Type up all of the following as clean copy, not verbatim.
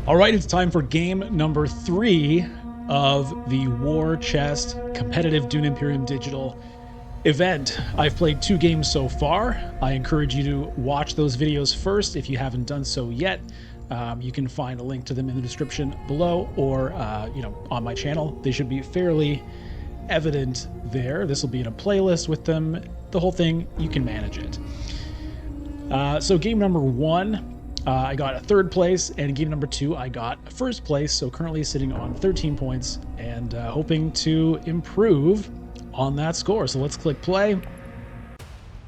All right, it's time for game number 3 of the War Chest competitive Dune Imperium digital event. I've played 2 games so far. I encourage you to watch those videos first if you haven't done so yet. You can find a link to them in the description below or on my channel. They should be fairly evident there. This will be in a playlist with them. The whole thing, you can manage it. So game number 1, I got a 3rd place, and game number 2, I got a 1st place. So currently sitting on 13 points and hoping to improve on that score. So let's click play.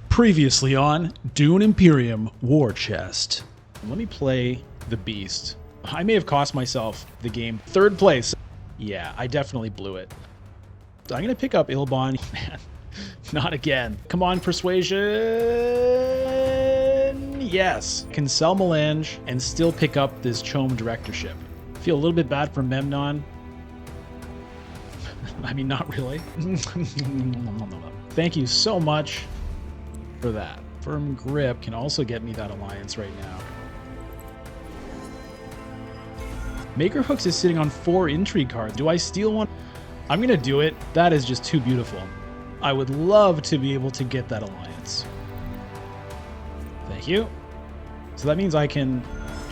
Previously on Dune Imperium War Chest. Let me play the beast. I may have cost myself the game. 3rd place. Yeah, I definitely blew it. I'm going to pick up Ilbon. Man, not again. Come on, persuasion. Yes. Can sell Melange and still pick up this Chome directorship. Feel a little bit bad for Memnon. I mean, not really. Thank you so much for that. Firm Grip can also get me that alliance right now. Maker Hooks is sitting on 4 intrigue cards. Do I steal one? I'm going to do it. That is just too beautiful. I would love to be able to get that alliance. Thank you. So that means I can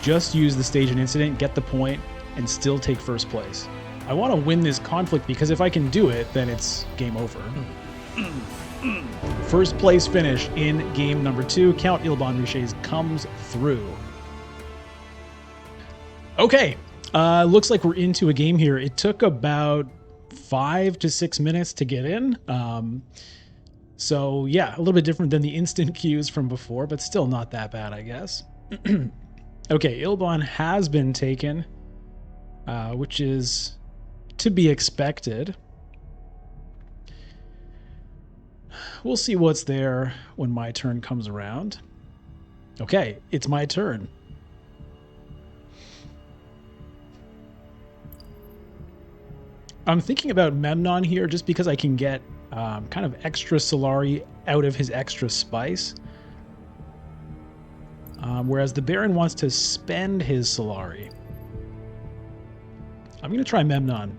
just use the stage and incident, get the point, and still take 1st place. I want to win this conflict because if I can do it, then it's game over. 1st place finish in game number 2. Count Ilbon Riches comes through. Okay, looks like we're into a game here. It took about 5 to 6 minutes to get in. So yeah, a little bit different than the instant queues from before, but still not that bad, I guess. Okay, Ilbon has been taken, which is to be expected. We'll see what's there when my turn comes around. Okay, it's my turn. I'm thinking about Memnon here just because I can get kind of extra Solari out of his extra spice. Whereas the Baron wants to spend his Solari. I'm going to try Memnon.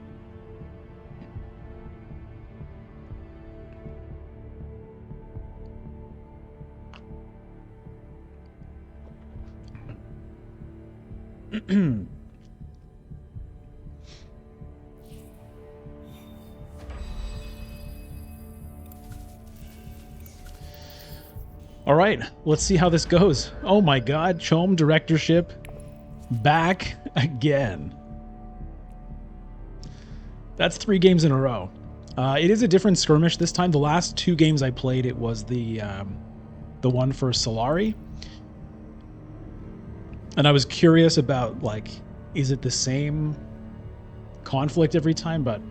All right, let's see how this goes. Oh my God, Chome directorship back again. That's 3 games in a row. It is a different skirmish this time. The last 2 games I played, it was the one for Solari. And I was curious about, like, is it the same conflict every time? But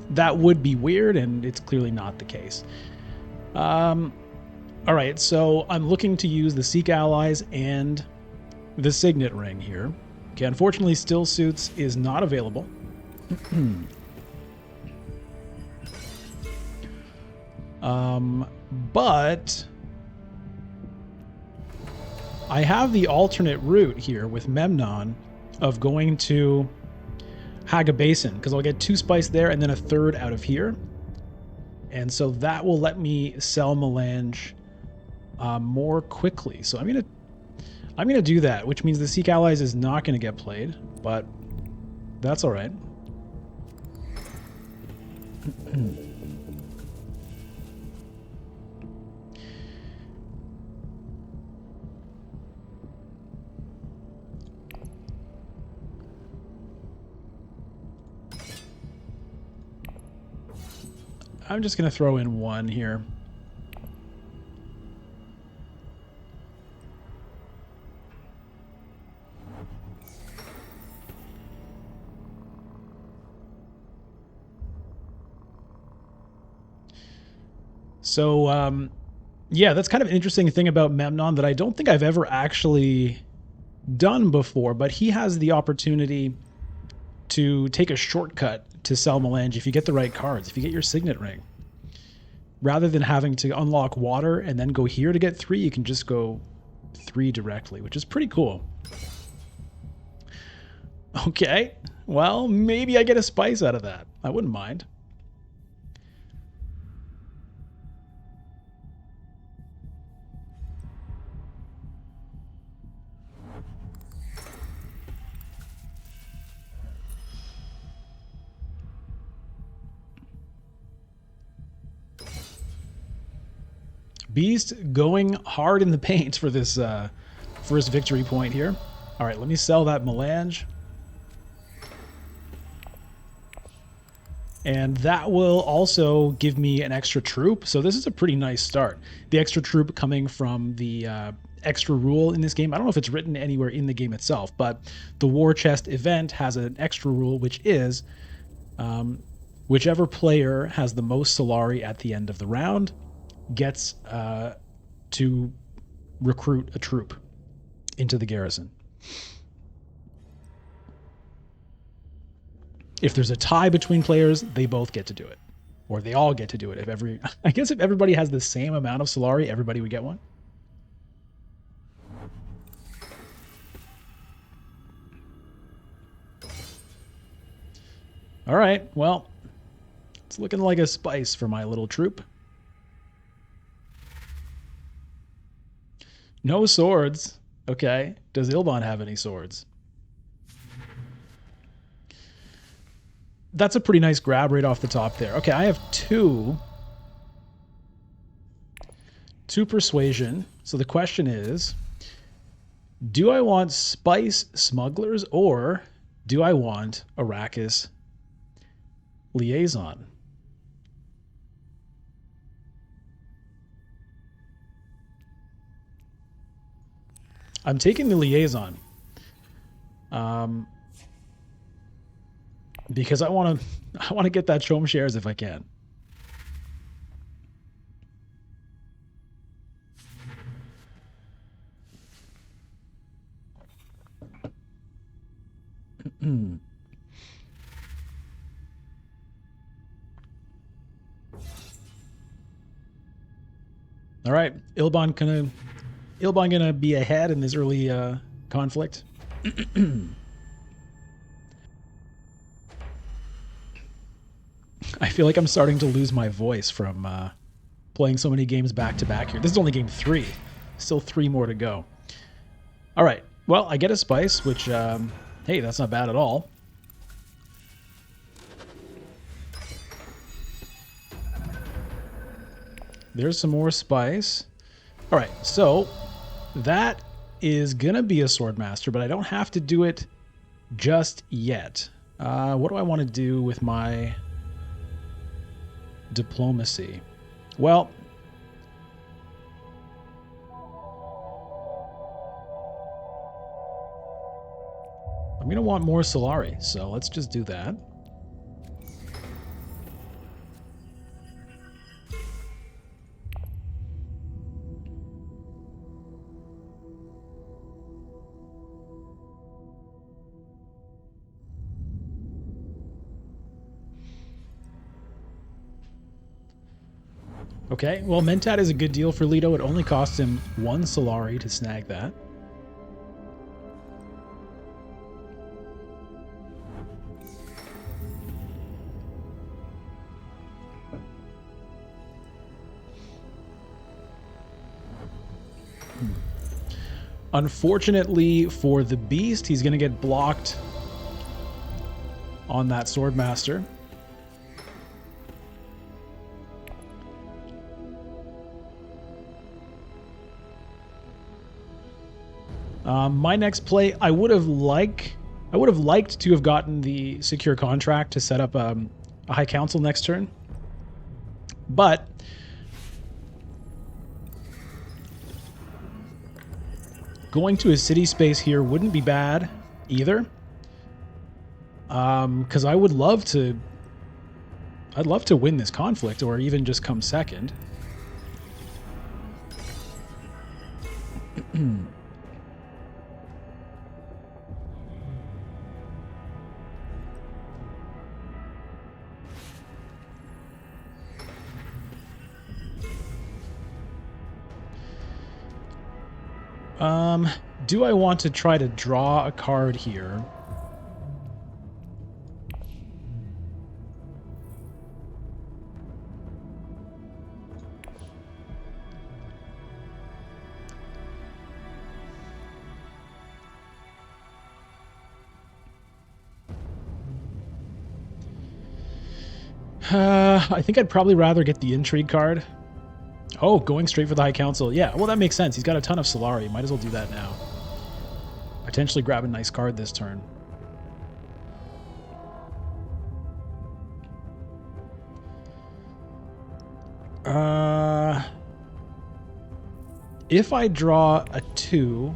that would be weird, and it's clearly not the case. All right, so I'm looking to use the Seek Allies and the Signet Ring here. Okay, unfortunately, Still Suits is not available. But I have the alternate route here with Memnon of going to Haga Basin, because I'll get 2 spice there and then a 3rd out of here. And so that will let me sell Melange more quickly. So I'm gonna do that, which means the Seek Allies is not gonna get played, but that's all right. I'm just gonna throw in 1 here. So, yeah, that's kind of an interesting thing about Memnon that I don't think I've ever actually done before, but he has the opportunity to take a shortcut to sell Melange if you get the right cards, if you get your Signet Ring. Rather than having to unlock water and then go here to get 3, you can just go 3 directly, which is pretty cool. Okay. Well, maybe I get a spice out of that. I wouldn't mind. Beast going hard in the paint for this first victory point here. All right, let me sell that melange. And that will also give me an extra troop. So this is a pretty nice start. The extra troop coming from the extra rule in this game. I don't know if it's written anywhere in the game itself, but the War Chest event has an extra rule, which is whichever player has the most Solari at the end of the round gets to recruit a troop into the garrison. If there's a tie between players, they both get to do it. Or they all get to do it. I guess if everybody has the same amount of Solari, everybody would get one. All right, well, it's looking like a spice for my little troop. No swords. Okay. Does Ilban have any swords? That's a pretty nice grab right off the top there. Okay, I have two persuasion. So the question is, do I want spice smugglers or do I want Arrakis liaison? I'm taking the liaison. Because I want to get that Chom shares if I can. All right, Ilban gonna be ahead in this early conflict. I feel like I'm starting to lose my voice from playing so many games back to back here. This is only game 3. Still 3 more to go. All right. Well, I get a spice, which, hey, that's not bad at all. There's some more spice. All right. So that is going to be a Swordmaster, but I don't have to do it just yet. What do I want to do with my diplomacy? Well, I'm going to want more Solari, so let's just do that. Okay, well, Mentat is a good deal for Leto. It only costs him 1 Solari to snag that. Unfortunately for the Beast, he's going to get blocked on that Swordmaster. My next play, I would have liked to have gotten the secure contract to set up a High Council next turn, but going to a city space here wouldn't be bad either, because I'd love to win this conflict or even just come second. Do I want to try to draw a card here? I think I'd probably rather get the intrigue card. Oh, going straight for the High Council. Yeah, well, that makes sense. He's got a ton of Solari. Might as well do that now. Potentially grab a nice card this turn. If I draw a 2,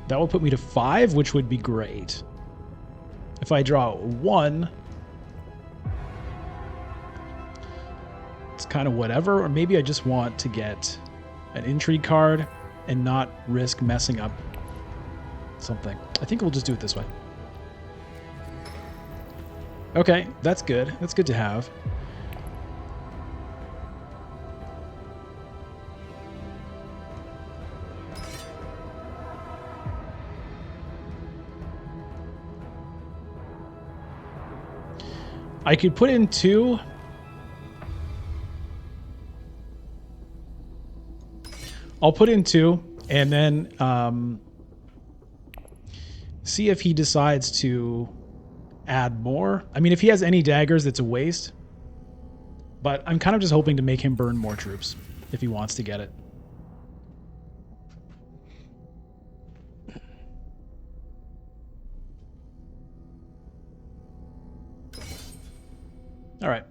that will put me to 5, which would be great. If I draw 1, it's kind of whatever. Or maybe I just want to get an intrigue card and not risk messing up something. I think we'll just do it this way. Okay, that's good. That's good to have. I could put in 2. I'll put in 2 and then see if he decides to add more. I mean, if he has any daggers, it's a waste. But I'm kind of just hoping to make him burn more troops if he wants to get it. All right.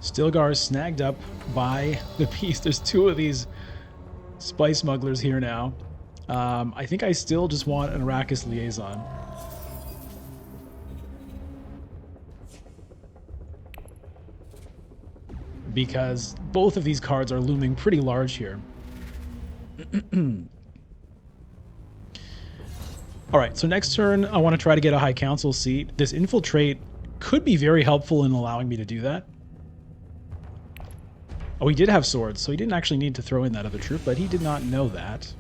Stilgar is snagged up by the beast. There's 2 of these spice smugglers here now. I think I still just want an Arrakis liaison. Because both of these cards are looming pretty large here. Alright, so next turn I want to try to get a High Council seat. This infiltrate could be very helpful in allowing me to do that. Oh, he did have swords, so he didn't actually need to throw in that other troop, but he did not know that.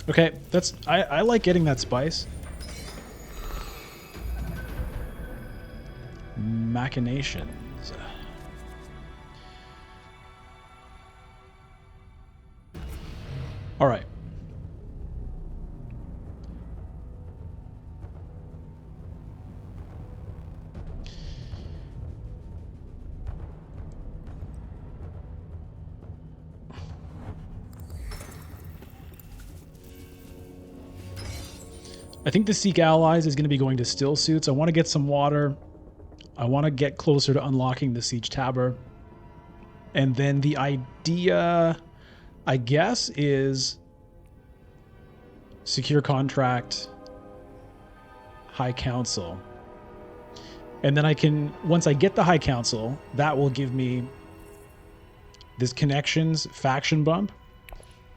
Okay, that's I like getting that spice. Machinations. All right. I think the Seek Allies is going to be going to Still Suits. I want to get some water. I want to get closer to unlocking the Siege Tabor. And then the idea, I guess, is secure contract, High Council. And then I can, once I get the High Council, that will give me this connections faction bump.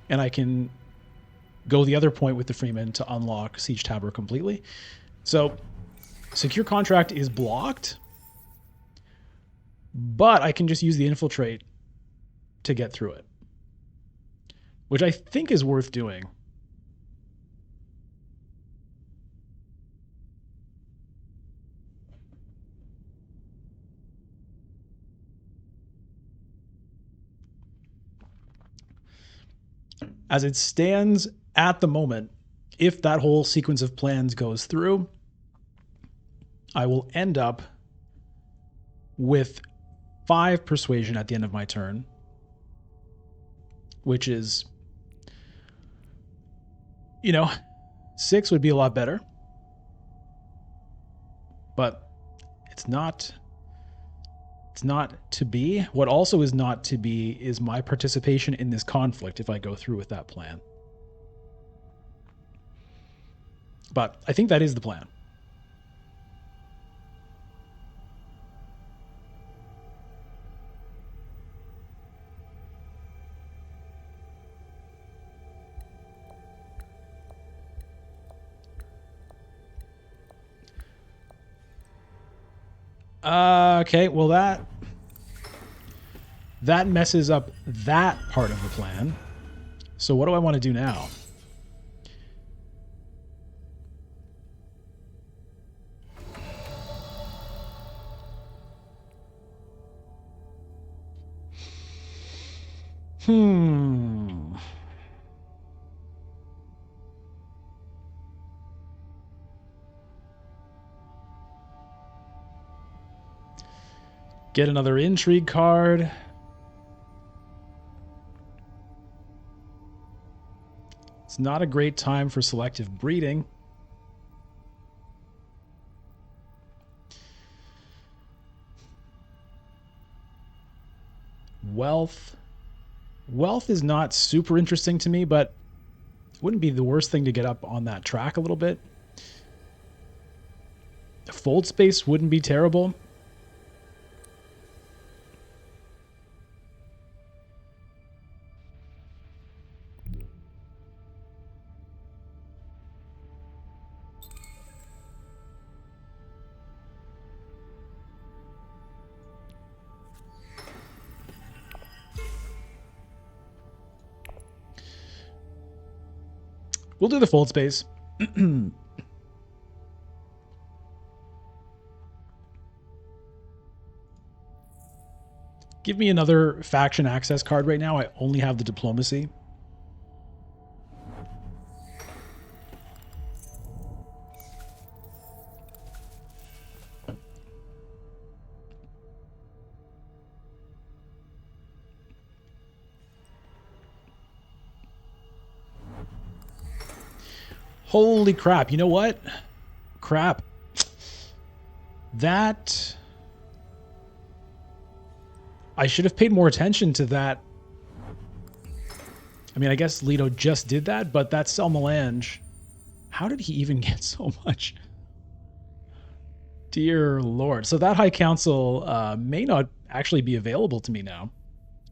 And I can go the other point with the Freeman to unlock Siege Tabor completely. So secure contract is blocked, but I can just use the infiltrate to get through it, which I think is worth doing. As it stands at the moment, if that whole sequence of plans goes through, I will end up with 5 persuasion at the end of my turn, which is, 6 would be a lot better, but it's not to be. What also is not to be is my participation in this conflict if I go through with that plan. But I think that is the plan. Okay, well that messes up that part of the plan. So what do I want to do now? Get another intrigue card. It's not a great time for selective breeding. Wealth. Wealth is not super interesting to me, but it wouldn't be the worst thing to get up on that track a little bit. Fold space wouldn't be terrible. We'll do the fold space. Give me another faction access card right now. I only have the diplomacy. Holy crap. You know what? Crap. That... I should have paid more attention to that. I mean, I guess Leto just did that, but that's Selmelange. How did he even get so much? Dear Lord. So that High Council may not actually be available to me now.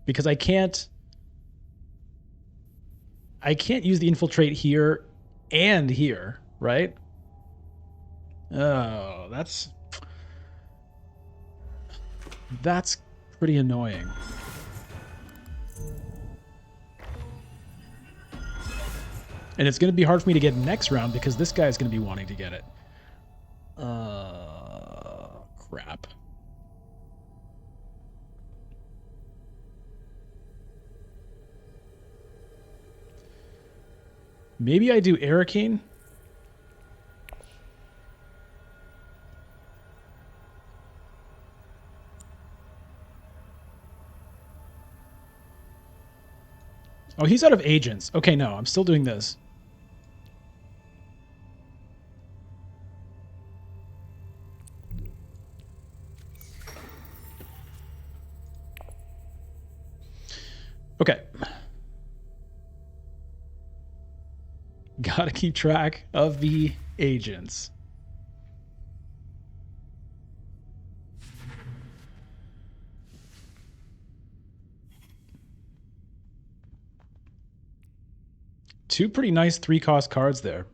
Because I can't use the infiltrate here and here, right? Oh, that's pretty annoying. And it's going to be hard for me to get next round because this guy's going to be wanting to get it. Crap. Maybe I do Arrakeen. Oh, he's out of agents. Okay, no, I'm still doing this. Okay. Gotta keep track of the agents. Two pretty nice 3-cost cards there.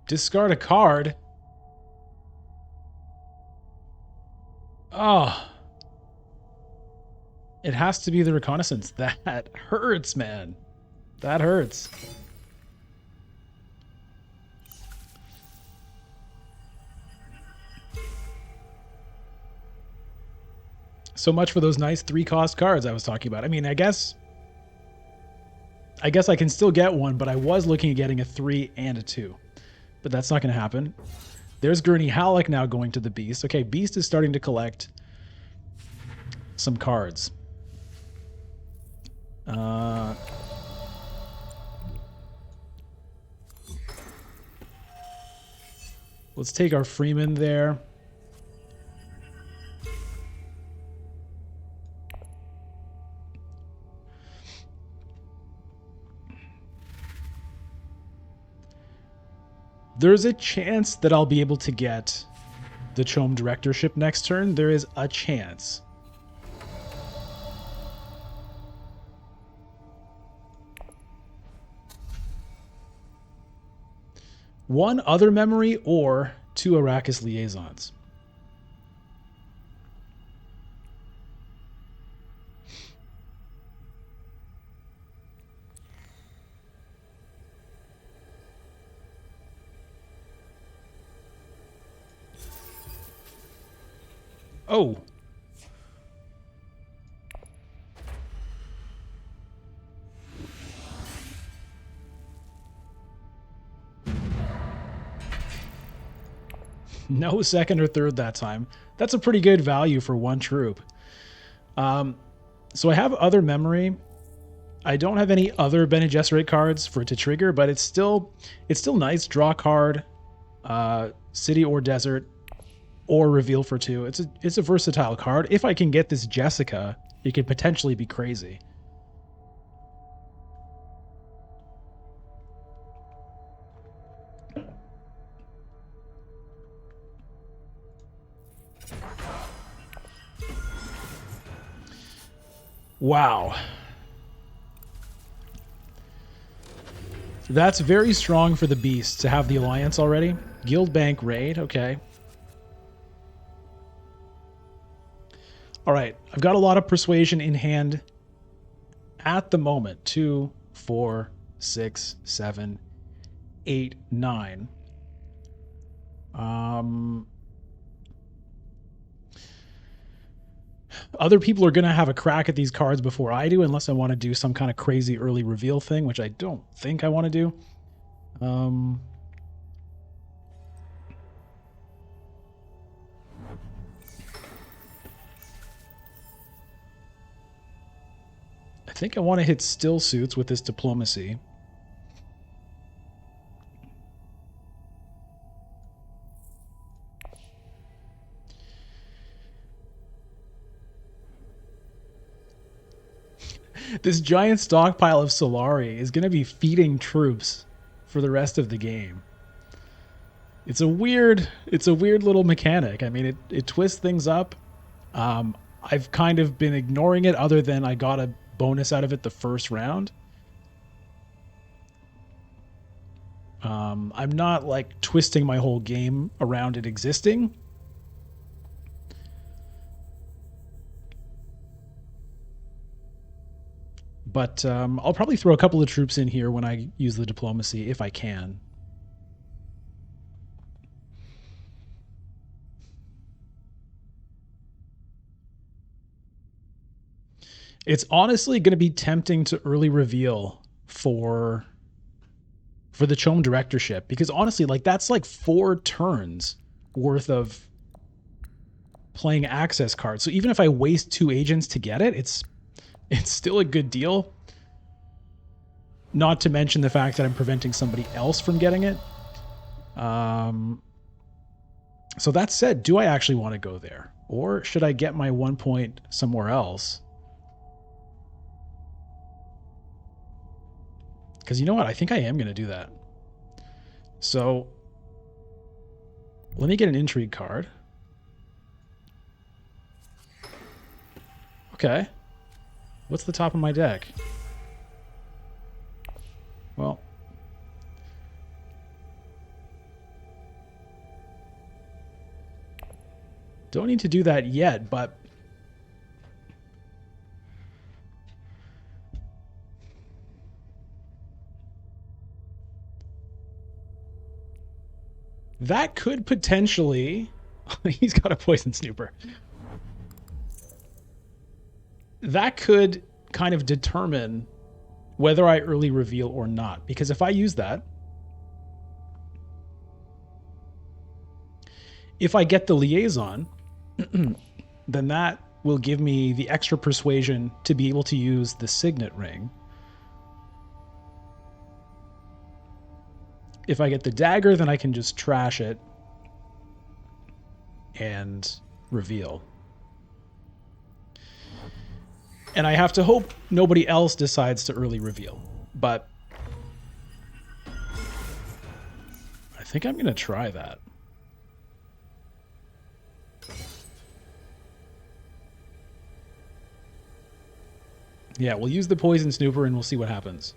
Discard a card. Oh. It has to be the reconnaissance. That hurts, man. That hurts. So much for those nice 3-cost cards I was talking about. I mean, I guess I can still get one, but I was looking at getting a 3 and a 2. But that's not going to happen. There's Gurney Halleck now going to the Beast. Okay, Beast is starting to collect some cards. Let's take our Freeman there. There's a chance that I'll be able to get the Chome directorship next turn. There is a chance. One other memory or 2 Arrakis liaisons. Oh. No second or third that time. That's a pretty good value for 1 troop. So I have other memory. I don't have any other Bene Gesserit cards for it to trigger, but it's still nice. Draw card, city or desert, or reveal for 2. It's a versatile card. If I can get this Jessica, it could potentially be crazy. Wow. That's very strong for the beast to have the alliance already. Guild Bank raid, okay. All right, I've got a lot of persuasion in hand at the moment. 2, 4, 6, 7, 8, 9. Other people are going to have a crack at these cards before I do, unless I want to do some kind of crazy early reveal thing, which I don't think I want to do. I think I want to hit still suits with this diplomacy. This giant stockpile of Solari is going to be feeding troops for the rest of the game. It's a weird little mechanic. I mean, it twists things up. I've kind of been ignoring it, other than I got a bonus out of it the first round. I'm not like twisting my whole game around it existing. But I'll probably throw a couple of troops in here when I use the diplomacy, if I can. It's honestly going to be tempting to early reveal for the Chome directorship, because honestly, like, that's like 4 turns worth of playing access cards. So even if I waste 2 agents to get it, it's still a good deal. Not to mention the fact that I'm preventing somebody else from getting it. So that said, do I actually want to go there? Or should I get my 1 point somewhere else? Because you know what? I think I am going to do that. So let me get an intrigue card. Okay. What's the top of my deck? Well, don't need to do that yet, but that could potentially... He's got a poison snooper. That could kind of determine whether I early reveal or not. Because if I use that, if I get the liaison, then that will give me the extra persuasion to be able to use the signet ring. If I get the dagger, then I can just trash it and reveal. And I have to hope nobody else decides to early reveal. But I think I'm going to try that. Yeah, we'll use the poison snooper and we'll see what happens.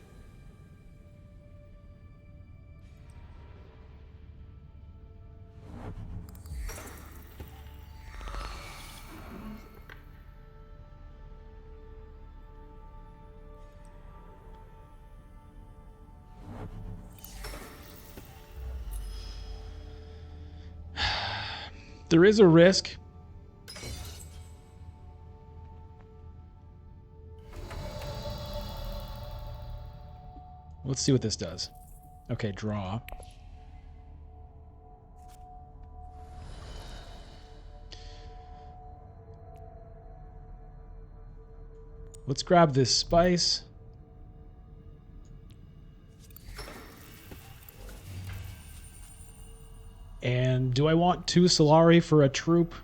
There is a risk. Let's see what this does. Okay, draw. Let's grab this spice. And do I want 2 Solari for a troop?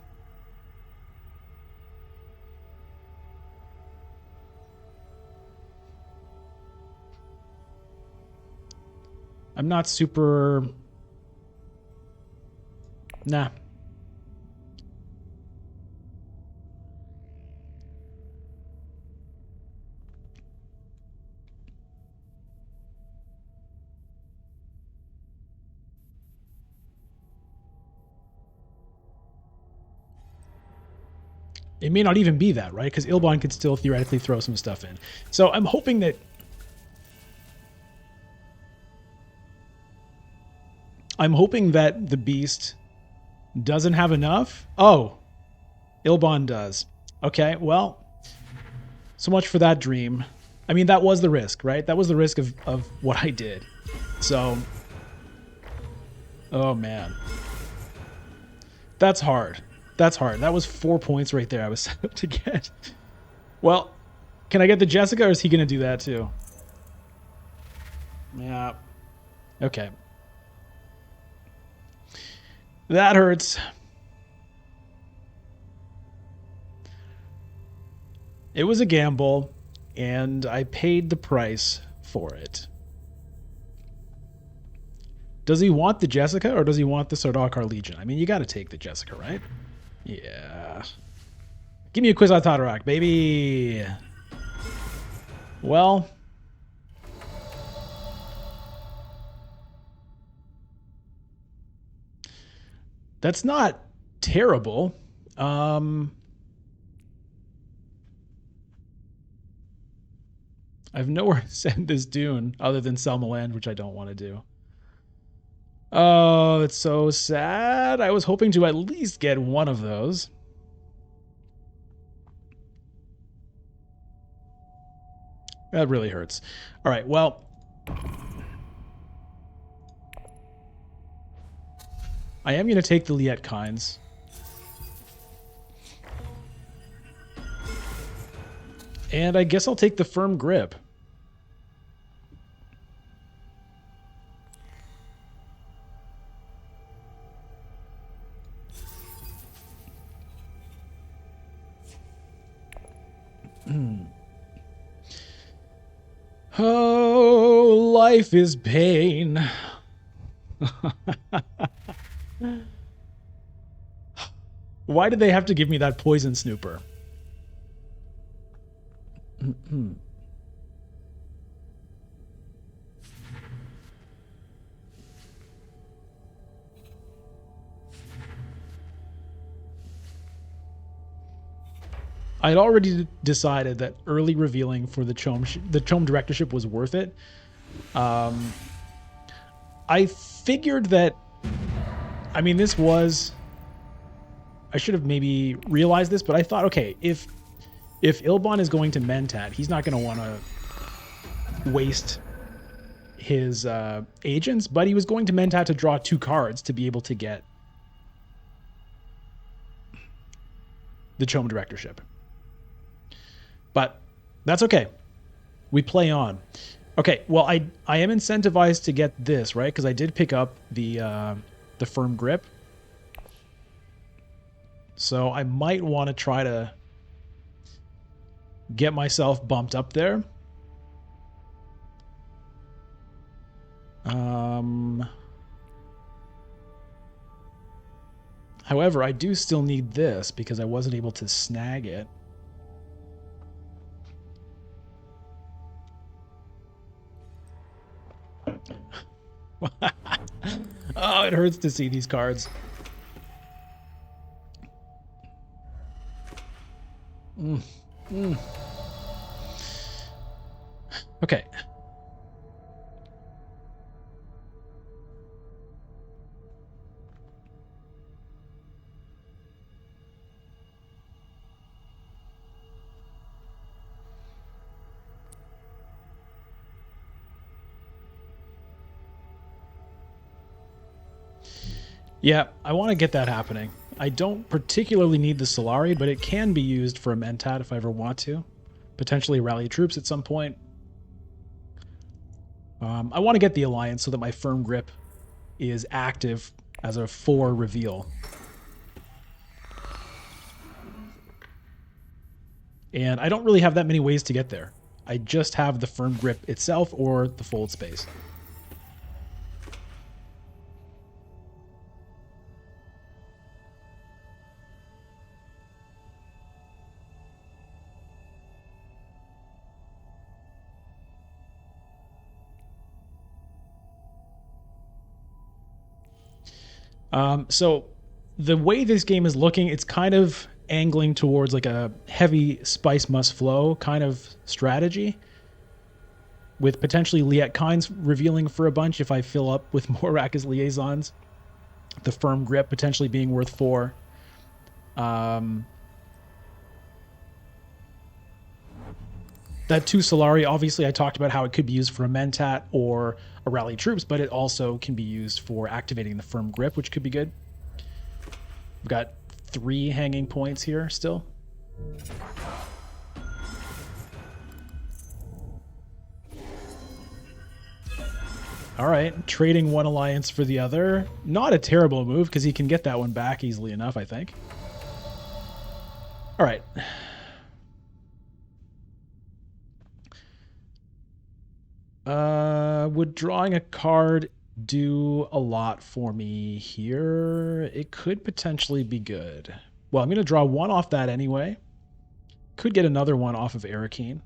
I'm not super... Nah. It may not even be that, right? Because Ilbon could still theoretically throw some stuff in. So I'm hoping that... the beast doesn't have enough. Oh, Ilbon does. Okay, well, so much for that dream. I mean, that was the risk, right? That was the risk of what I did. So, oh man. That's hard. That's hard. That was 4 points right there I was set up to get. Well, can I get the Jessica, or is he going to do that too? Yeah. Okay. That hurts. It was a gamble, and I paid the price for it. Does he want the Jessica, or does he want the Sardaukar Legion? I mean, you got to take the Jessica, right? Yeah. Give me a quiz on Tatarak, baby. Well... that's not terrible. I have nowhere to send this Dune other than Selma Land, which I don't want to do. Oh, it's so sad. I was hoping to at least get one of those. That really hurts. All right, well... I am going to take the Liet Kynes. And I guess I'll take the Firm Grip. Oh, life is pain. Why did they have to give me that poison snooper? I had already decided that early revealing for the Chom directorship was worth it. I figured that, I mean, this was, I should have maybe realized this, but I thought, okay, if Ilbon is going to Mentat, he's not going to want to waste his agents, but he was going to Mentat to draw 2 cards to be able to get the Chom directorship. But that's okay. We play on. Okay, well, I am incentivized to get this, right? Because I did pick up the Firm Grip. So I might want to try to get myself bumped up there. However, I do still need this because I wasn't able to snag it. Oh, it hurts to see these cards. Okay. Yeah, I want to get that happening. I don't particularly need the Solari, but it can be used for a Mentat if I ever want to. Potentially rally troops at some point. I want to get the Alliance so that my Firm Grip is active as a 4 reveal. And I don't really have that many ways to get there. I just have the Firm Grip itself or the Fold Space. So the way this game is looking, it's kind of angling towards like a heavy spice must flow kind of strategy, with potentially Liet Kynes revealing for a bunch if I fill up with more Arrakis liaisons. The Firm Grip potentially being worth 4. That 2 Solari, obviously I talked about how it could be used for a Mentat or a rally troops, but it also can be used for activating the Firm Grip, which could be good. We've got 3 hanging points here still. All right, trading one alliance for the other. Not a terrible move because he can get that one back easily enough, I think. All right. Would drawing a card do a lot for me here? It could potentially be good. Well, I'm going to draw one off that anyway. Could get another one off of Arakeen.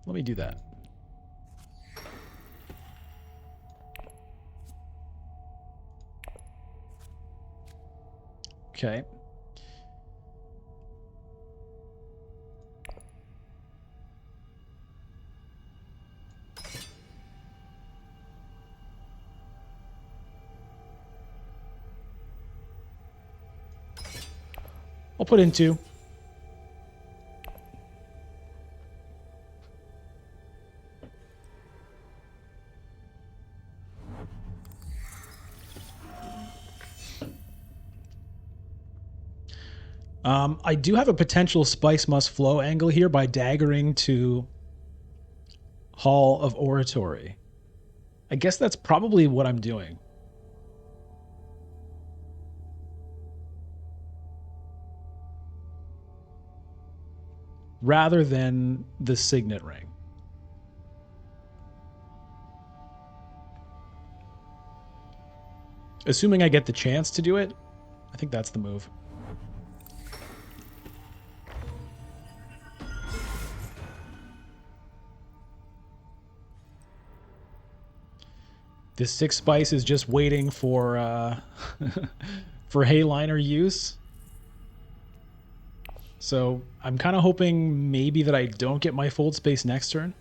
Let me do that. Okay. I'll put in 2. I do have a potential Spice Must Flow angle here by daggering to Hall of Oratory. I guess that's probably what I'm doing. Rather than the Signet Ring. Assuming I get the chance to do it, I think that's the move. This 6 spice is just waiting for for Hayliner use. So I'm kind of hoping maybe that I don't get my Fold Space next turn.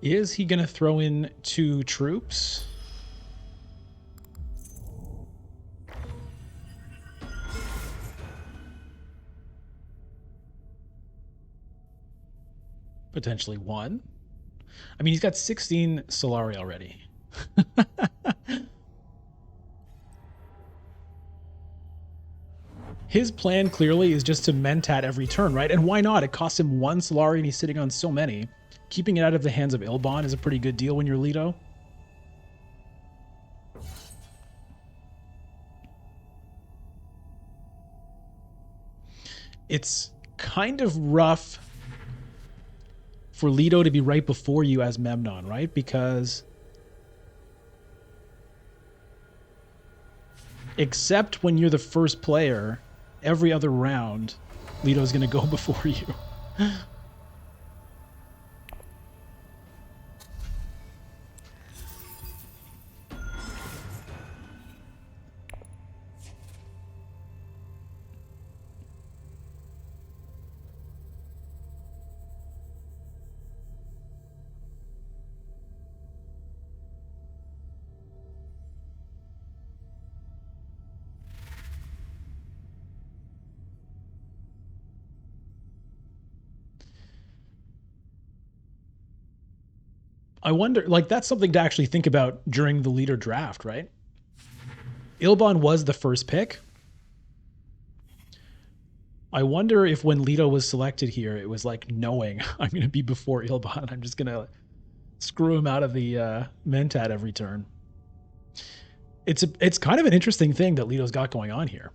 Is he going to throw in 2 troops? Potentially 1. I mean, he's got 16 Solari already. His plan clearly is just to mentat every turn, right? And why not? It costs him 1 Solari and he's sitting on so many. Keeping it out of the hands of Ilban is a pretty good deal when you're Leto. It's kind of rough for Leto to be right before you as Memnon, right? Because except when you're the first player, every other round, Leto's going to go before you. I wonder, like, that's something to actually think about during the leader draft, right? Ilban was the first pick. I wonder if when Leto was selected here, it was like knowing I'm going to be before Ilban. I'm just going to screw him out of the mentat every turn. It's kind of an interesting thing that Leto's got going on here.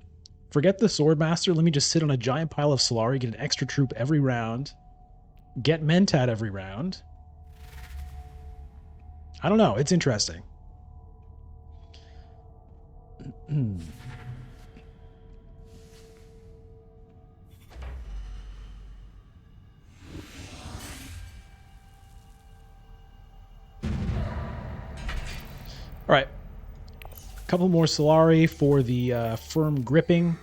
Forget the Swordmaster. Let me just sit on a giant pile of Solari, get an extra troop every round, get mentat every round. I don't know. It's interesting. All right. A couple more Solari for the firm gripping.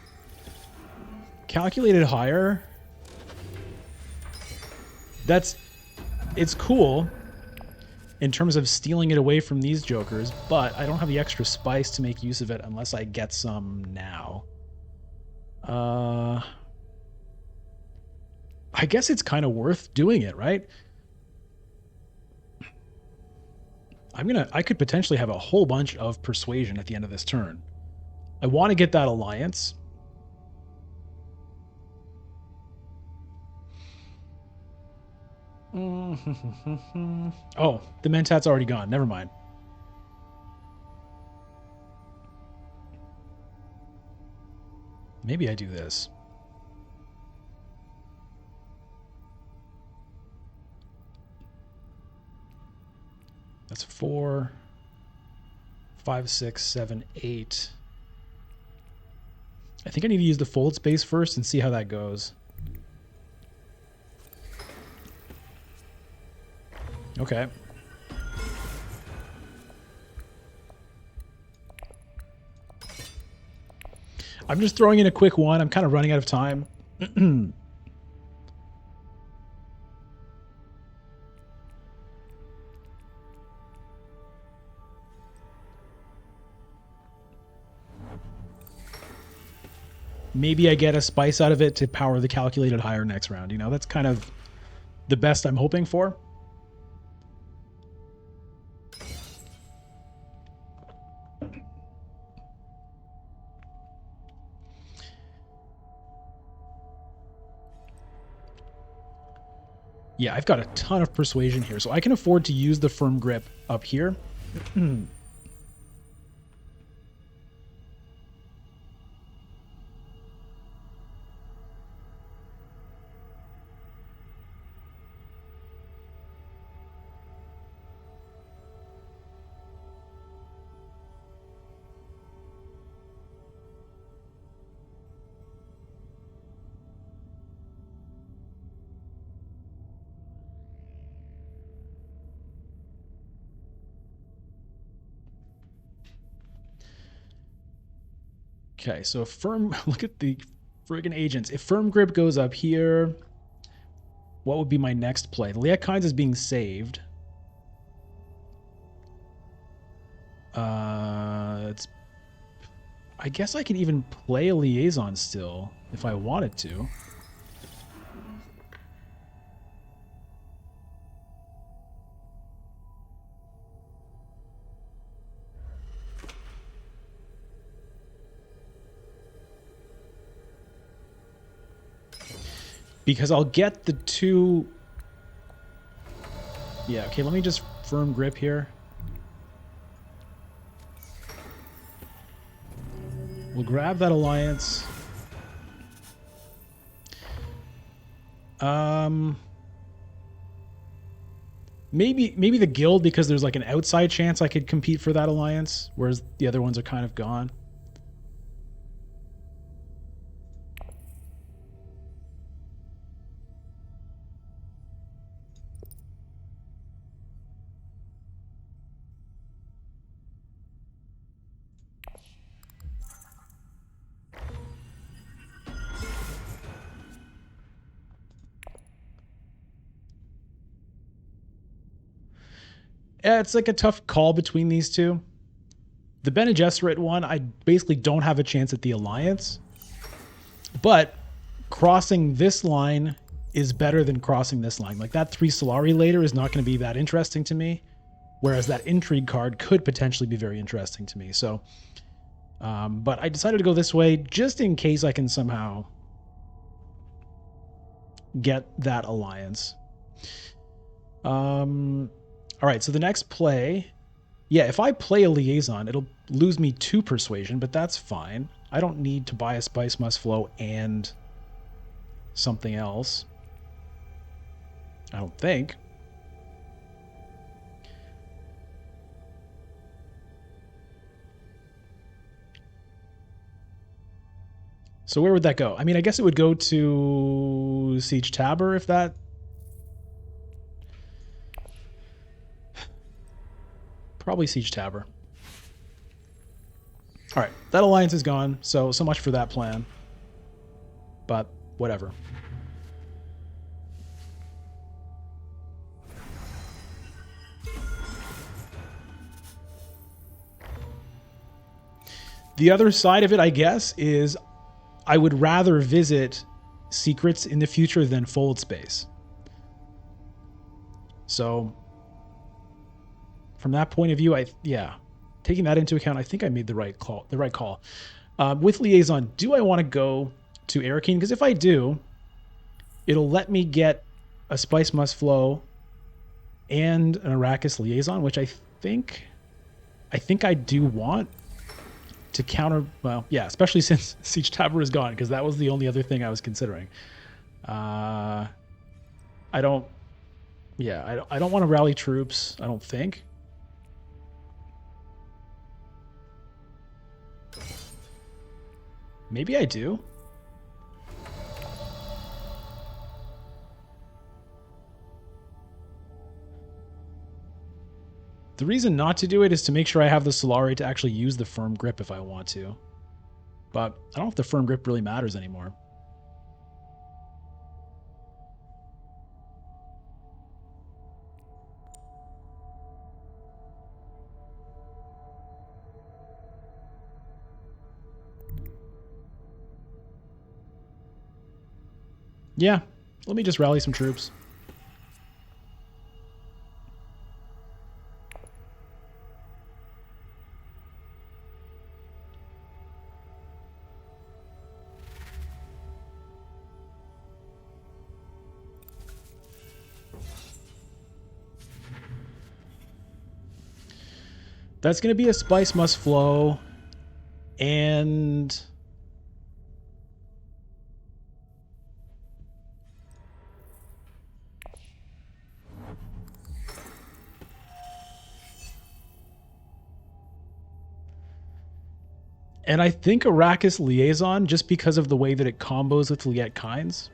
Calculated higher. It's cool in terms of stealing it away from these jokers, but I don't have the extra spice to make use of it unless I get some now. I guess it's kind of worth doing it, right? I could potentially have a whole bunch of persuasion at the end of this turn. I want to get that alliance. Oh, the mentat's already gone. Never mind. Maybe I do this. That's 4, 5, 6, 7, 8. I think I need to use the fold space first and see how that goes. Okay. I'm just throwing in a quick one. I'm kind of running out of time. Maybe I get a spice out of it to power the calculated higher next round. You know, that's kind of the best I'm hoping for. Yeah, I've got a ton of persuasion here, so I can afford to use the firm grip up here. Okay, so firm, look at the friggin' agents. If firm grip goes up here, what would be my next play? The Liakhines is being saved. It's. I guess I can even play a liaison still if I wanted to. Because I'll get the two... Yeah, okay, let me just firm grip here. We'll grab that alliance. Maybe the guild, because there's like an outside chance I could compete for that alliance, whereas the other ones are kind of gone. Yeah, it's like a tough call between these two. The Bene Gesserit one, I basically don't have a chance at the alliance. But crossing this line is better than crossing this line. Like, that 3 Solari later is not going to be that interesting to me, whereas that intrigue card could potentially be very interesting to me. So, but I decided to go this way just in case I can somehow get that alliance. All right, so the next play, yeah, if I play a liaison, it'll lose me 2 persuasion, but that's fine. I don't need to buy a Spice Must Flow and something else. I don't think. So where would that go? I mean, I guess it would go to Siege Tabor if that... Probably Siege Tabor. All right, that alliance is gone, so much for that plan. But whatever. The other side of it, I guess, is I would rather visit secrets in the future than Fold Space. So from that point of view, taking that into account, I think I made the right call. With Liaison, do I want to go to Arakeen? Because if I do, it'll let me get a Spice Must Flow and an Arrakis Liaison, which I think I do want to counter. Well, yeah, especially since Siege Tabor is gone, because that was the only other thing I was considering. I don't want to rally troops, I don't think. Maybe I do. The reason not to do it is to make sure I have the Solari to actually use the firm grip if I want to. But I don't know if the firm grip really matters anymore. Yeah, let me just rally some troops. That's going to be a Spice Must Flow, and I think Arrakis Liaison, just because of the way that it combos with Liet Kynes,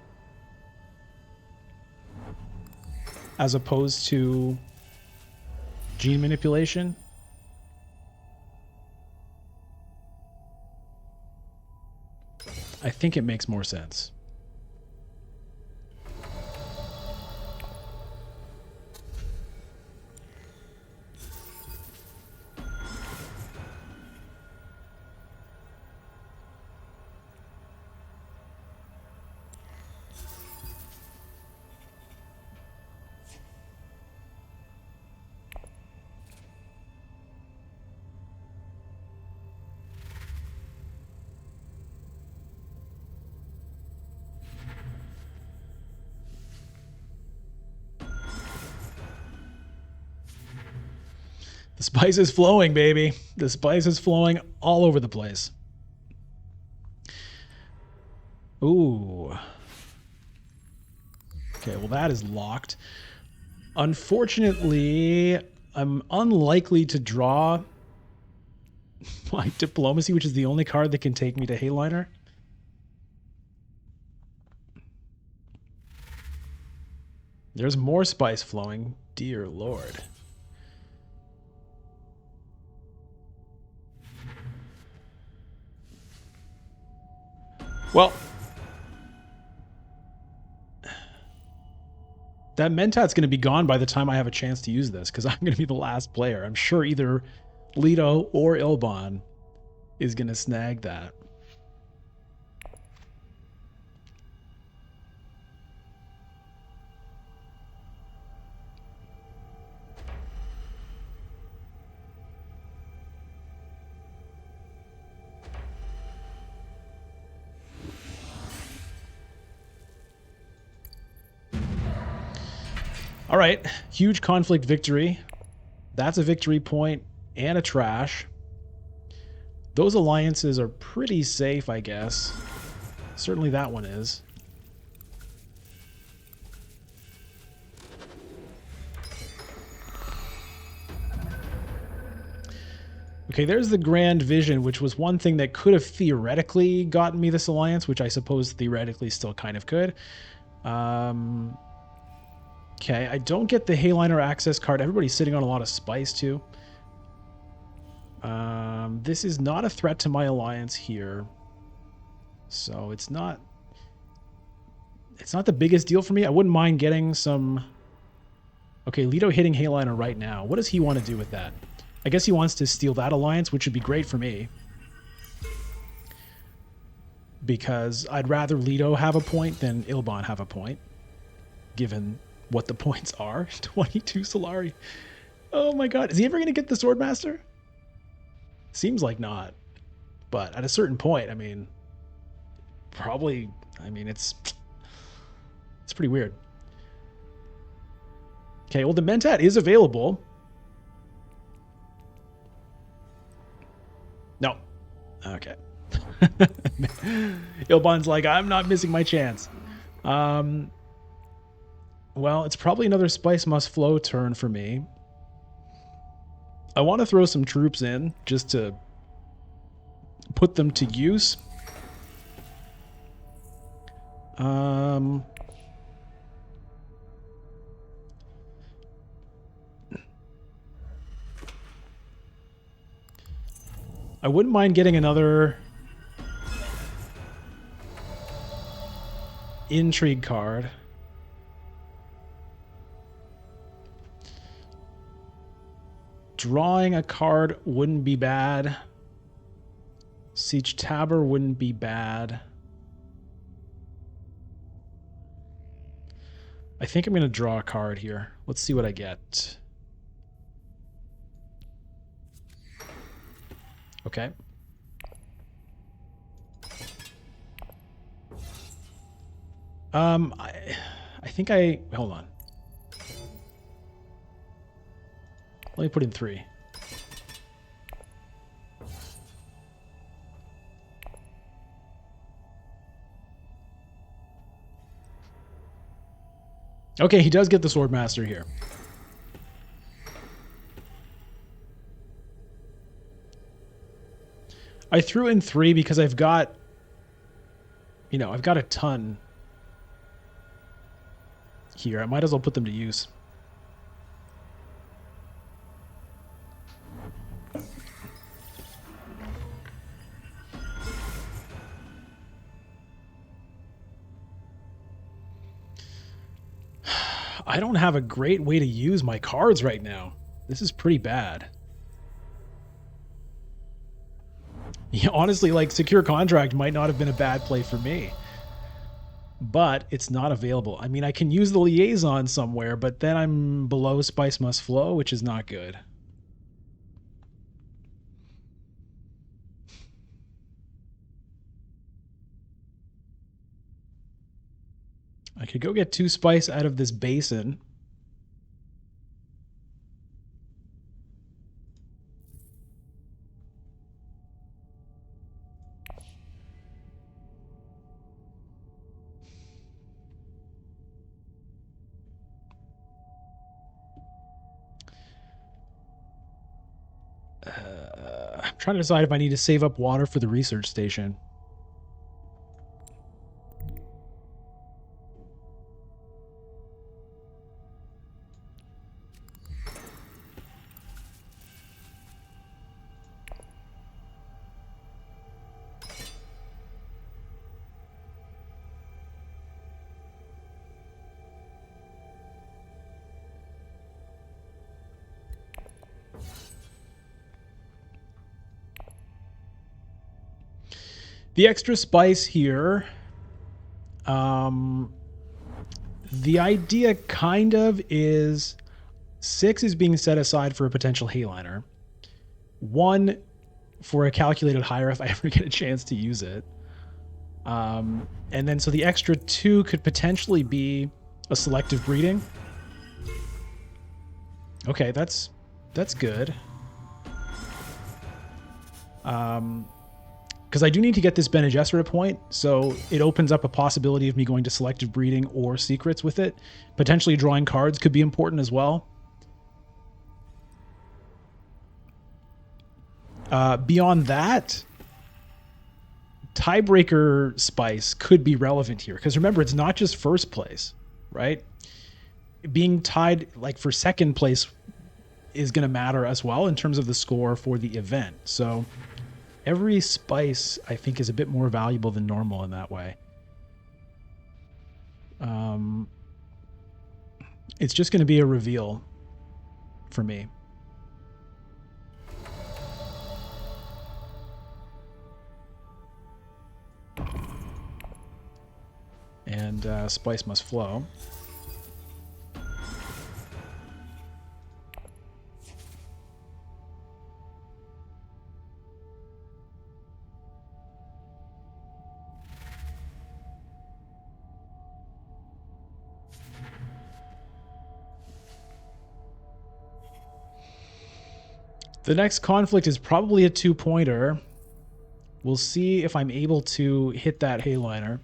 as opposed to Gene Manipulation. I think it makes more sense. The spice is flowing, baby. The spice is flowing all over the place. Ooh. Okay, well that is locked. Unfortunately, I'm unlikely to draw my diplomacy, which is the only card that can take me to Hayliner. There's more spice flowing. Dear Lord. Well, that Mentat's going to be gone by the time I have a chance to use this, because I'm going to be the last player. I'm sure either Leto or Ilban is going to snag that. All right, huge conflict victory. That's a victory point and a trash. Those alliances are pretty safe, I guess. Certainly that one is. Okay, there's the grand vision, which was one thing that could have theoretically gotten me this alliance, which I suppose theoretically still kind of could. Okay, I don't get the Hayliner access card. Everybody's sitting on a lot of spice, too. This is not a threat to my alliance here. So it's not the biggest deal for me. I wouldn't mind getting some... Okay, Leto hitting Hayliner right now. What does he want to do with that? I guess he wants to steal that alliance, which would be great for me. Because I'd rather Leto have a point than Ilban have a point. Given what the points are. 22 Solari. Oh my god. Is he ever going to get the Swordmaster? Seems like not. But at a certain point, I mean... Probably... I mean, it's pretty weird. Okay, well, the Mentat is available. No. Okay. Ilban's like, I'm not missing my chance. Well, it's probably another Spice Must Flow turn for me. I want to throw some troops in just to put them to use. I wouldn't mind getting another intrigue card. Drawing a card wouldn't be bad. Siege Tabber wouldn't be bad. I think I'm going to draw a card here. Let's see what I get. Okay. I think hold on. Let me put in 3. Okay, he does get the Swordmaster here. I threw in 3 because I've got, I've got a ton here. I might as well put them to use. I don't have a great way to use my cards right now. This is pretty bad. Yeah, honestly, like, Secure Contract might not have been a bad play for me. But it's not available. I mean, I can use the Liaison somewhere, but then I'm below Spice Must Flow, which is not good. I could go get 2 spice out of this basin. I'm trying to decide if I need to save up water for the research station. The extra spice here, the idea kind of is 6 is being set aside for a potential Hayliner. 1 for a calculated hire if I ever get a chance to use it. And then so the extra 2 could potentially be a selective breeding. Okay, that's good. Because I do need to get this Bene Gesserit point, so it opens up a possibility of me going to selective breeding or secrets with it. Potentially drawing cards could be important as well. Beyond that, tiebreaker spice could be relevant here, because remember, it's not just first place, right? Being tied like for second place is going to matter as well in terms of the score for the event. So every spice, I think, is a bit more valuable than normal in that way. It's just going to be a reveal for me. And spice must flow. The next conflict is probably a 2-pointer. We'll see if I'm able to hit that Hayliner.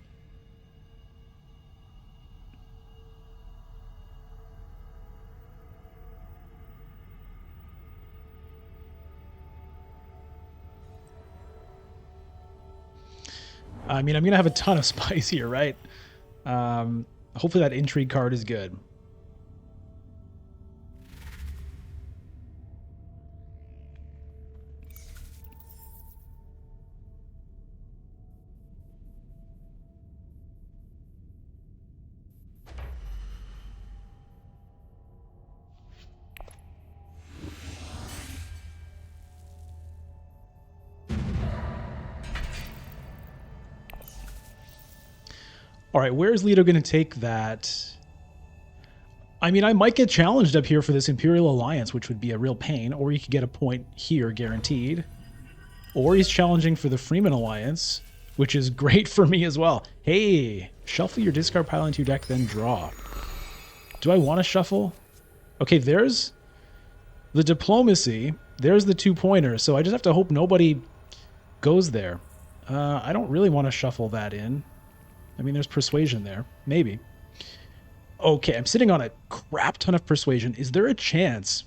I mean, I'm going to have a ton of spice here, right? Hopefully that intrigue card is good. All right, where's Leto going to take that? I mean, I might get challenged up here for this Imperial Alliance, which would be a real pain, or you could get a point here guaranteed. Or he's challenging for the Freeman Alliance, which is great for me as well. Hey, shuffle your discard pile into your deck, then draw. Do I want to shuffle? Okay, there's the diplomacy. There's the 2-pointer, so I just have to hope nobody goes there. I don't really want to shuffle that in. I mean, there's persuasion there. Maybe. Okay, I'm sitting on a crap ton of persuasion. Is there a chance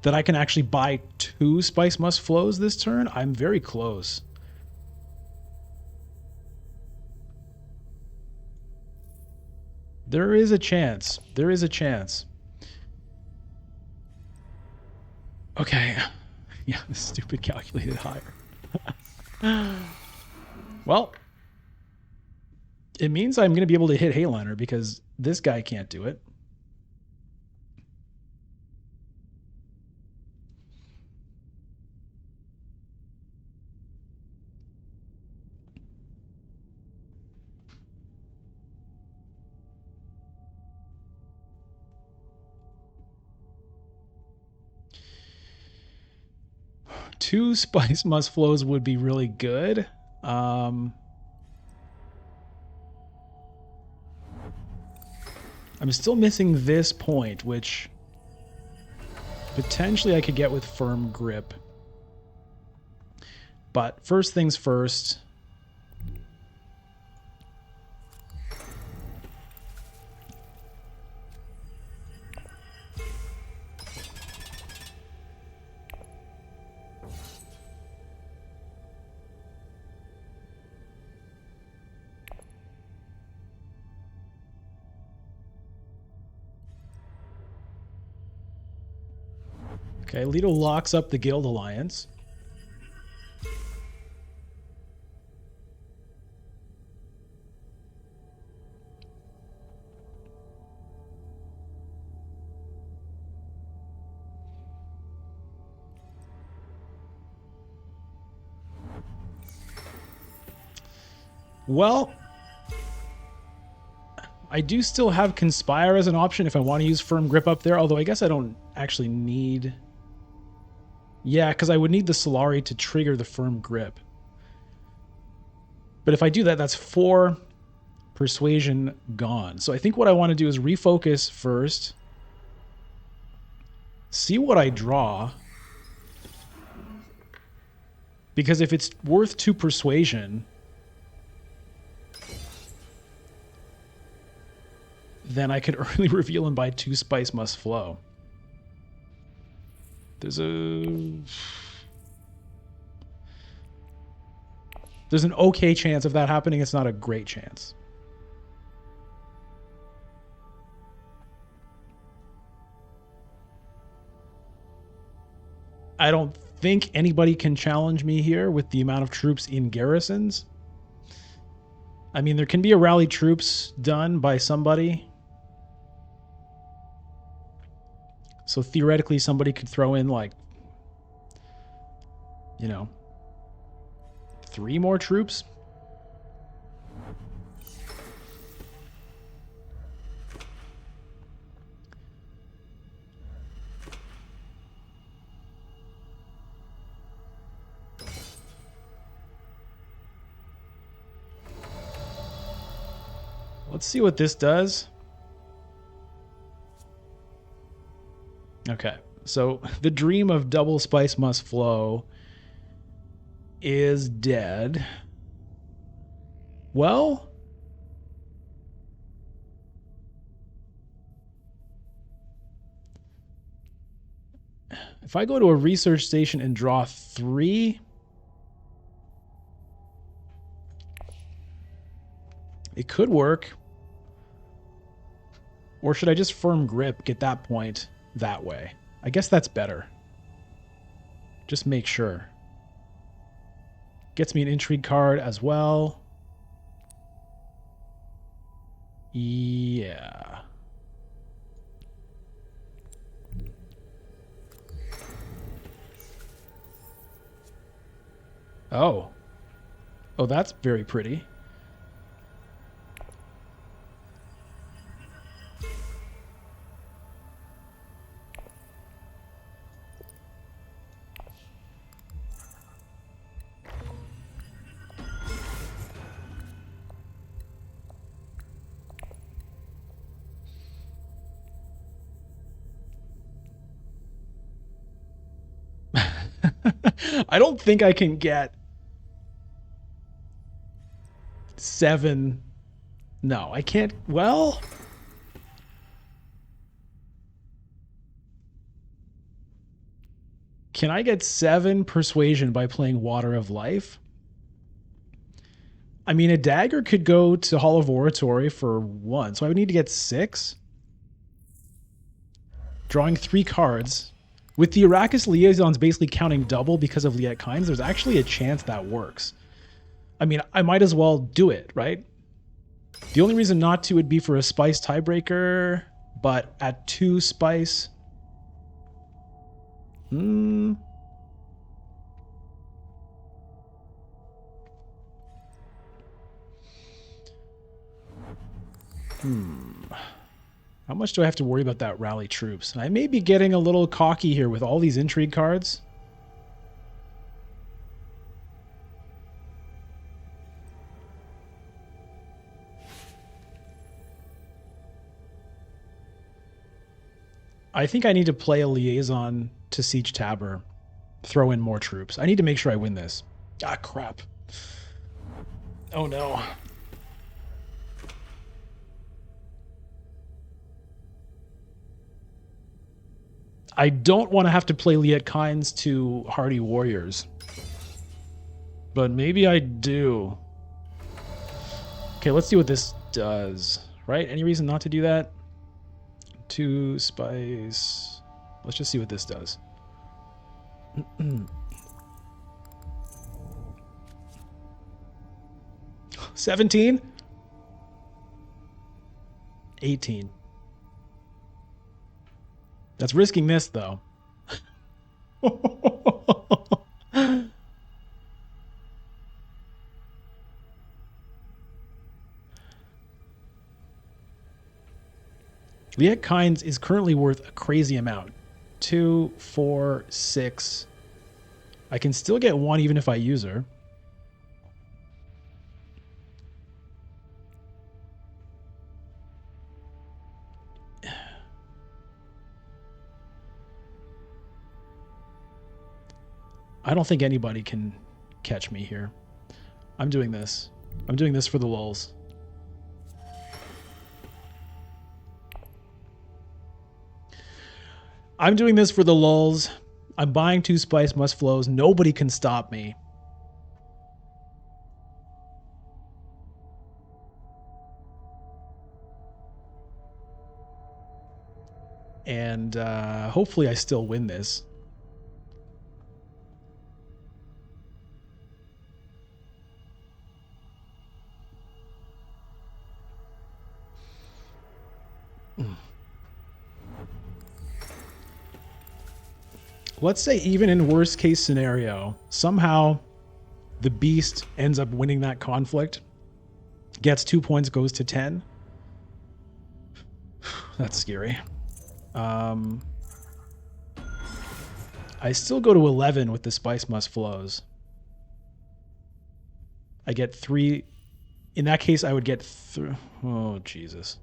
that I can actually buy 2 Spice Must Flows this turn? I'm very close. There is a chance. There is a chance. Okay. Yeah, the stupid calculated higher. Well, it means I'm going to be able to hit Hayliner because this guy can't do it. Two Spice Must Flows would be really good. I'm still missing this point, which potentially I could get with Firm Grip. But first things first. Okay, Leto locks up the Guild Alliance. Well, I do still have Conspire as an option if I want to use Firm Grip up there, although I guess I don't actually need... Yeah, because I would need the Solari to trigger the Firm Grip. But if I do that, that's 4 Persuasion gone. So I think what I want to do is refocus first, see what I draw, because if it's worth 2 Persuasion, then I could early reveal and buy 2 Spice Must Flow. There's an okay chance of that happening. It's not a great chance. I don't think anybody can challenge me here with the amount of troops in garrisons. I mean, there can be a rally troops done by somebody. So theoretically, somebody could throw in, like, you know, 3 more troops. Let's see what this does. Okay, so the dream of double Spice Must Flow is dead. Well, if I go to a research station and draw 3, it could work. Or should I just Firm Grip, get that point that way? I guess that's better. Just make sure. Gets me an intrigue card as well. Yeah. Oh. Oh, that's very pretty. I don't think I can get 7. No, I can't. Well, can I get 7 Persuasion by playing Water of Life? I mean, a dagger could go to Hall of Oratory for 1, so I would need to get 6. Drawing 3 cards. With the Arrakis Liaisons basically counting double because of Liet Kynes, there's actually a chance that works. I mean, I might as well do it, right? The only reason not to would be for a Spice tiebreaker, but at 2 Spice... How much do I have to worry about that rally troops? I may be getting a little cocky here with all these intrigue cards. I think I need to play a liaison to Siege Tabor. Throw in more troops. I need to make sure I win this. Ah, crap. Oh, no. I don't want to have to play Liet Kynes to Hardy Warriors. But maybe I do. Okay, let's see what this does. Right? Any reason not to do that? 2 Spice. Let's just see what this does. $17? 18. That's risking this, though. Liet Kynes is currently worth a crazy amount. 2, 4, 6. I can still get 1 even if I use her. I don't think anybody can catch me here. I'm doing this. I'm doing this for the lulz. I'm doing this for the lulz. I'm buying 2 Spice Must Flows. Nobody can stop me. And hopefully I still win this. Let's say even in worst case scenario, somehow the beast ends up winning that conflict, gets 2 points, goes to 10. That's scary. I still go to 11 with the Spice Must Flows. I get 3. In that case, I would get oh, Jesus.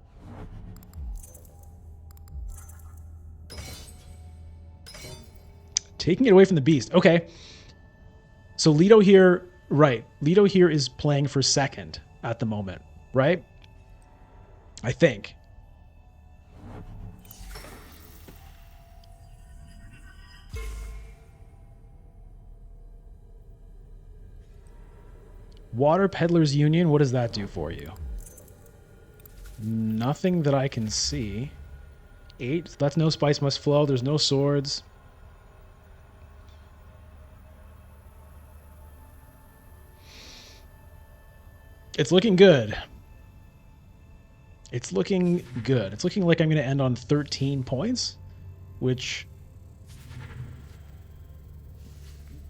Taking it away from the beast. Okay. So Leto here, right. Leto here is playing for second at the moment, right? I think. Water Peddlers Union, what does that do for you? Nothing that I can see. 8, that's no Spice Must Flow. There's no swords. It's looking good. It's looking good. It's looking like I'm going to end on 13 points, which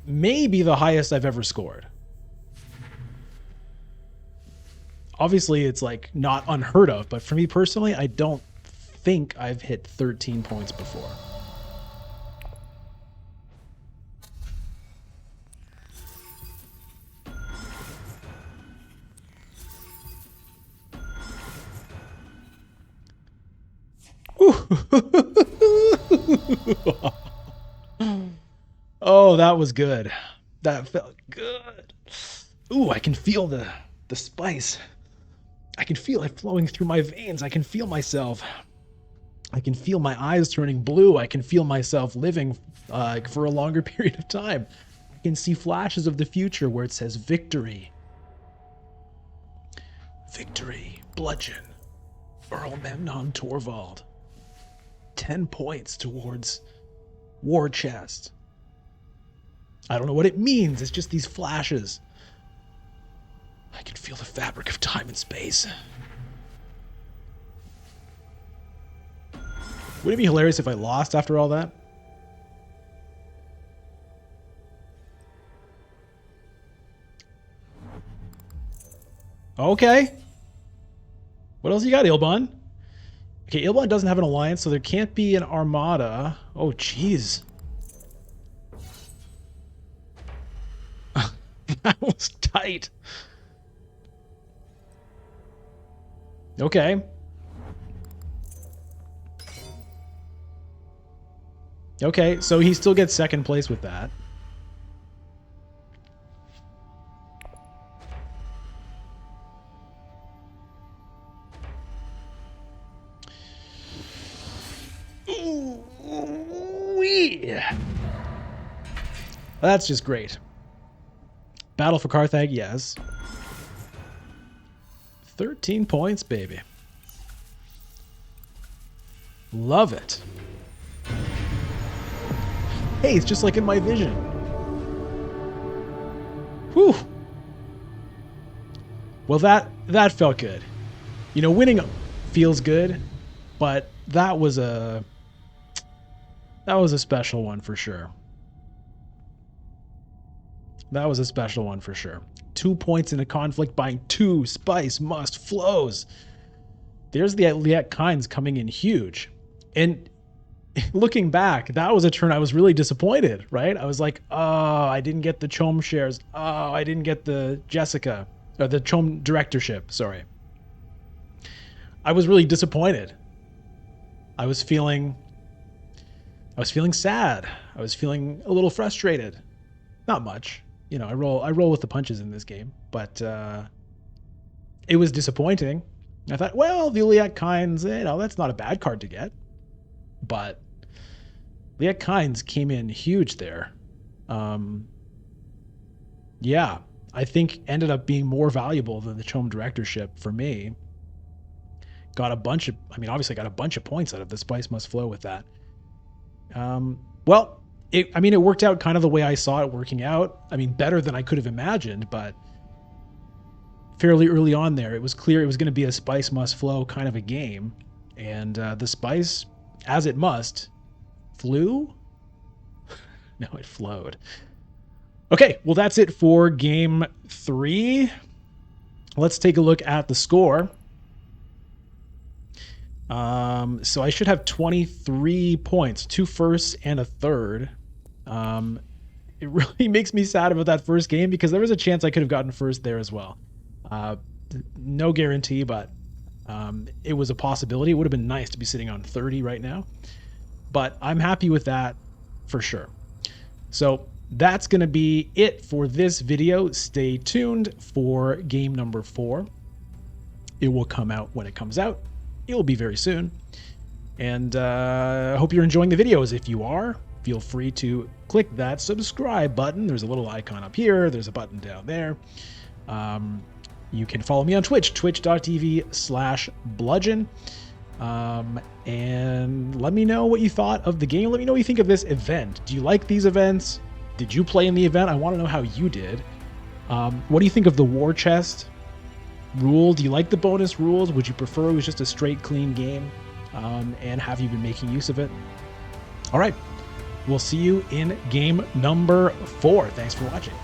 may be the highest I've ever scored. Obviously, it's like not unheard of, but for me personally, I don't think I've hit 13 points before. Oh, that was good. That felt good. Ooh, I can feel the spice. I can feel it flowing through my veins. I can feel myself. I can feel my eyes turning blue. I can feel myself living for a longer period of time. I can see flashes of the future where it says victory. Victory. Bludgeon. Earl Memnon Torvald. 10 points towards war chest. I don't know what it means. It's just these flashes. I can feel the fabric of time and space. Would it be hilarious if I lost after all that? Okay. What else you got, Ilbon? Okay, Ilbon doesn't have an alliance, so there can't be an armada. Oh, jeez. That was tight. Okay. Okay, so he still gets second place with that. Yeah. That's just great. Battle for Carthage, yes. 13 points, baby. Love it. Hey, it's just like in my vision. Whew. Well, that felt good. You know, winning feels good, but that was a special one for sure. That was a special one for sure. 2 points in a conflict, buying 2 spice must flows. There's the Liet Kynes coming in huge. And looking back, that was a turn I was really disappointed, right? I was like, oh, I didn't get the Chom shares. Oh, I didn't get the Jessica, or the Chom directorship, sorry. I was really disappointed. I was feeling sad. I was feeling a little frustrated. Not much. You know, I roll with the punches in this game, but it was disappointing. I thought, well, the Liet Kynes, you know, that's not a bad card to get. But Liet Kynes came in huge there. Yeah, I think ended up being more valuable than the Chom directorship for me. Obviously got a bunch of points out of the Spice Must Flow with that. Well, it worked out kind of the way I saw it working out. I mean, better than I could have imagined, but fairly early on there, it was clear it was going to be a Spice Must Flow kind of a game. And the Spice, as it must, flew? No, it flowed. Okay, well, that's it for game 3. Let's take a look at the score. So I should have 23 points, 2 firsts and a third. It really makes me sad about that first game because there was a chance I could have gotten first there as well. No guarantee, but it was a possibility. It would have been nice to be sitting on 30 right now, but I'm happy with that for sure. So that's going to be it for this video. Stay tuned for game number 4. It will come out when it comes out. It will be very soon. And I hope you're enjoying the videos. If you are, feel free to click that subscribe button. There's a little icon up here. There's a button down there. You can follow me on Twitch, twitch.tv/bludgeon. And let me know what you thought of the game. Let me know what you think of this event. Do you like these events? Did you play in the event? I want to know how you did. What do you think of the war chest rule? Do you like the bonus rules? Would you prefer it was just a straight, clean game? And have you been making use of it? All right. We'll see you in game number 4. Thanks for watching.